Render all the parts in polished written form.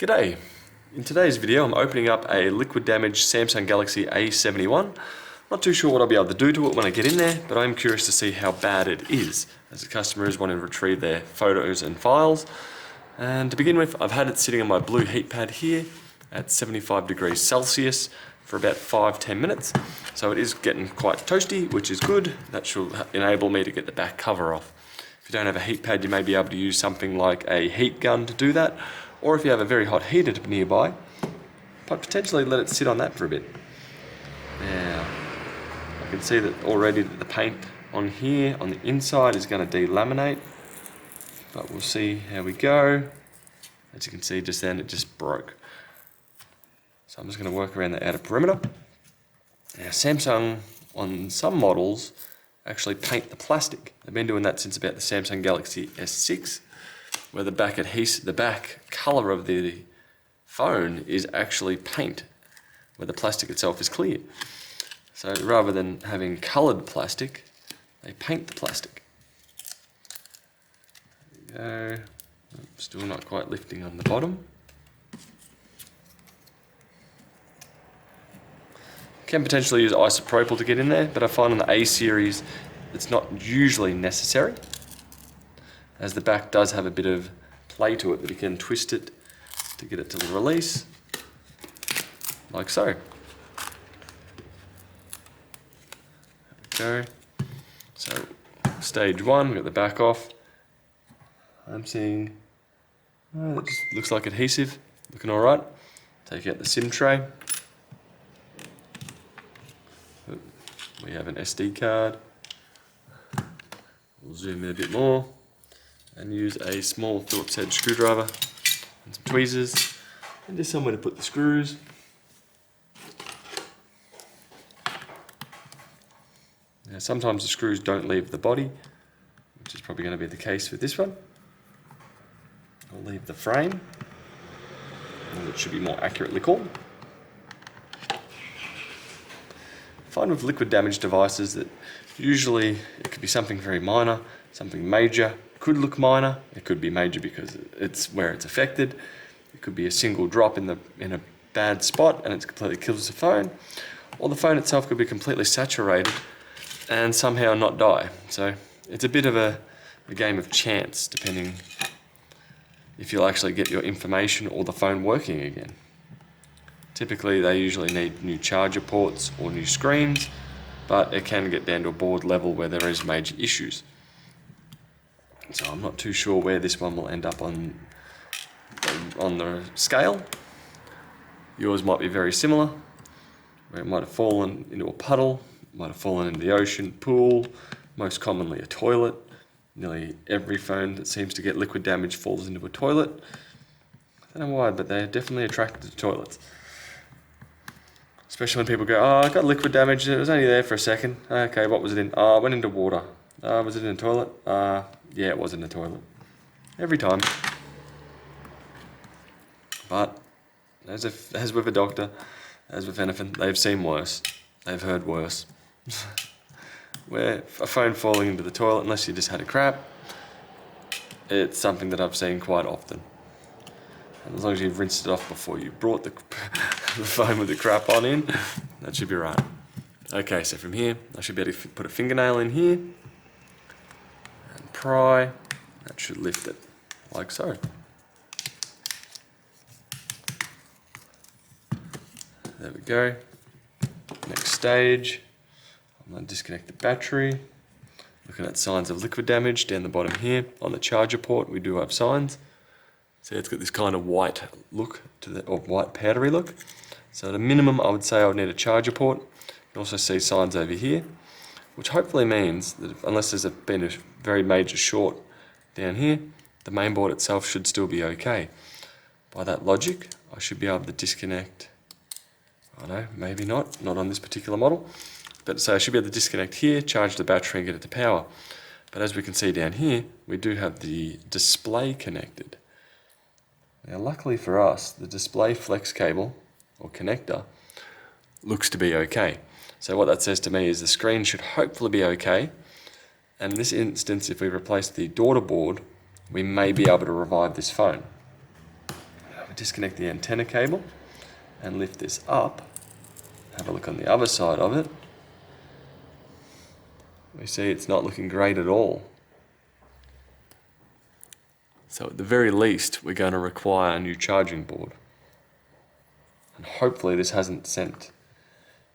G'day! In today's video I'm opening up a liquid damaged Samsung Galaxy A71. Not too sure what I'll be able to do to it when I get in there, but I'm curious to see how bad it is, as the customer is wanting to retrieve their photos and files. And to begin with, I've had it sitting on my blue heat pad here at 75 degrees Celsius for about 5-10 minutes. So it is getting quite toasty, which is good. That should enable me to get the back cover off. If you don't have a heat pad, you may be able to use something like a heat gun to do that. Or if you have a very hot heater nearby, but potentially let it sit on that for a bit. Now, I can see that already that the paint on here, on the inside, is going to delaminate. But we'll see how we go. As you can see just then, it just broke. So I'm just going to work around the outer perimeter. Now Samsung, on some models, actually paint the plastic. They've been doing that since about the Samsung Galaxy S6. Where the back colour of the phone is actually paint, where the plastic itself is clear. So rather than having coloured plastic, they paint the plastic. There we go. Still not quite lifting on the bottom. Can potentially use isopropyl to get in there, but I find on the A series it's not usually necessary, as the back does have a bit of play to it that you can twist it to get it to the release, like so. There we go. So stage one, we've got the back off. I'm seeing, that just looks like adhesive, looking all right. Take out the SIM tray. We have an SD card. We'll zoom in a bit more and use a small Phillips head screwdriver and some tweezers and just somewhere to put the screws. Now sometimes the screws don't leave the body, which is probably going to be the case with this one. I'll leave the frame, or it should be more accurately called. I find with liquid damage devices that usually it could be something very minor, something major. Could look minor, it could be major because it's where it's affected. It could be a single drop in a bad spot and it completely kills the phone. Or the phone itself could be completely saturated and somehow not die. So it's a bit of a game of chance, depending if you'll actually get your information or the phone working again. Typically they usually need new charger ports or new screens, but it can get down to a board level where there is major issues. So I'm not too sure where this one will end up on the scale. Yours might be very similar, where it might have fallen into a puddle, might have fallen into the ocean, pool, most commonly a toilet. Nearly every phone that seems to get liquid damage falls into a toilet. I don't know why, but they're definitely attracted to toilets. Especially when people go, oh, I got liquid damage, it was only there for a second. Okay, what was it in? Oh, it went into water. Was it in a toilet? Yeah, it was in the toilet. Every time. But, as with a doctor, as with anything, they've seen worse. They've heard worse. Where a phone falling into the toilet, unless you just had a crap, it's something that I've seen quite often. And as long as you've rinsed it off before you brought the phone with the crap on in, that should be right. Okay, so from here, I should be able to put a fingernail in here and pry. That should lift it, like so. There we go. Next stage, I'm going to disconnect the battery. Looking at signs of liquid damage down the bottom here. On the charger port, we do have signs. See, it's got this kind of white look or white powdery look. So at a minimum, I would say I would need a charger port. You can also see signs over here, which hopefully means that unless there's been a very major short down here, the mainboard itself should still be okay. By that logic, I should be able to disconnect. I know, maybe not on this particular model. But so I should be able to disconnect here, charge the battery and get it to power. But as we can see down here, we do have the display connected. Now luckily for us, the display flex cable or connector looks to be okay. So what that says to me is the screen should hopefully be okay. And in this instance, if we replace the daughter board, we may be able to revive this phone. disconnect the antenna cable and lift this up, have a look on the other side of it, we see it's not looking great at all. So at the very least, we're going to require a new charging board. And hopefully this hasn't sent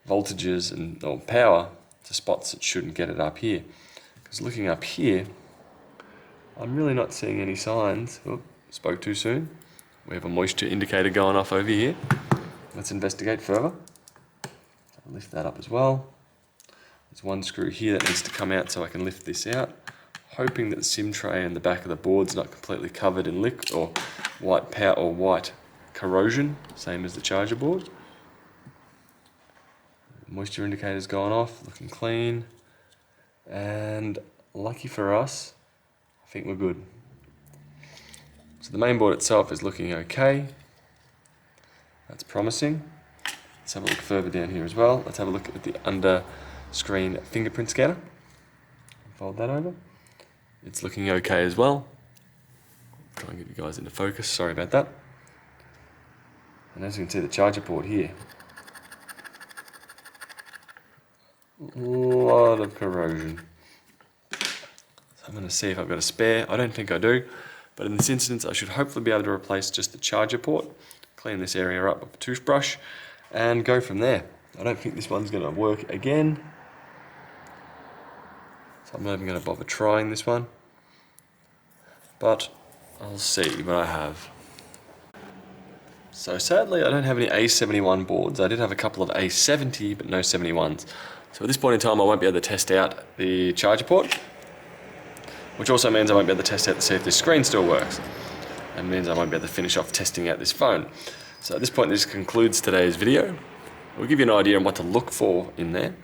voltages or power to spots that shouldn't get it up here. Because looking up here, I'm really not seeing any signs. Oh, spoke too soon. We have a moisture indicator going off over here. Let's investigate further. So I'll lift that up as well. There's one screw here that needs to come out so I can lift this out. Hoping that the SIM tray and the back of the board's not completely covered in liquid or white powder or white corrosion, same as the charger board. Moisture indicator's gone off, looking clean. And lucky for us, I think we're good. So the main board itself is looking okay. That's promising. Let's have a look further down here as well. Let's have a look at the under screen fingerprint scanner. Fold that over. It's looking okay as well. Try and get you guys into focus, sorry about that. And as you can see, the charger port here. A lot of corrosion. So I'm going to see if I've got a spare. I don't think I do, but in this instance I should hopefully be able to replace just the charger port, clean this area up with a toothbrush, and go from there. I don't think this one's going to work again. So I'm not even going to bother trying this one, but I'll see what I have. So sadly I don't have any A71 boards. I did have a couple of A70 but no 71s. So at this point in time I won't be able to test out the charger port, which also means I won't be able to test out to see if this screen still works. And means I won't be able to finish off testing out this phone. So at this point this concludes today's video. We'll give you an idea on what to look for in there.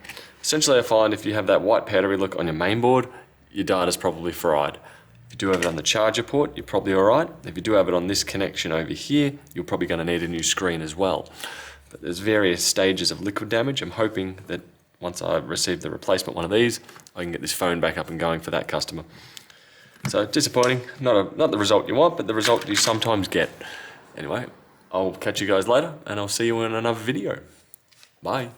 Essentially I find if you have that white powdery look on your main board, your data's probably fried. If you do have it on the charger port, you're probably alright. If you do have it on this connection over here, you're probably going to need a new screen as well. But there's various stages of liquid damage. I'm hoping that once I receive the replacement one of these, I can get this phone back up and going for that customer. So disappointing, not the result you want, but the result you sometimes get. Anyway, I'll catch you guys later and I'll see you in another video. Bye.